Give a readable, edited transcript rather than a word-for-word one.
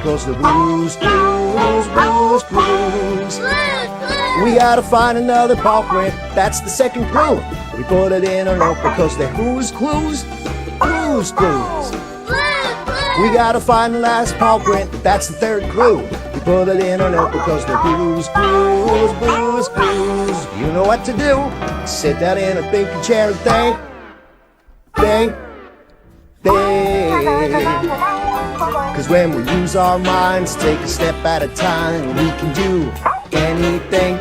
because the blues, blues, blues, blues. We gotta find another paw print, that's the second clue. We put it in a note because they're who's clues, blues, blues. We gotta find the last paw print, that's the third clue. We put it in a note because they're blues, blues, blues, blues. You know what to do, sit down in a thinking chair and think, think, think. Cause when we use our minds, take a step at a time, we can do anything.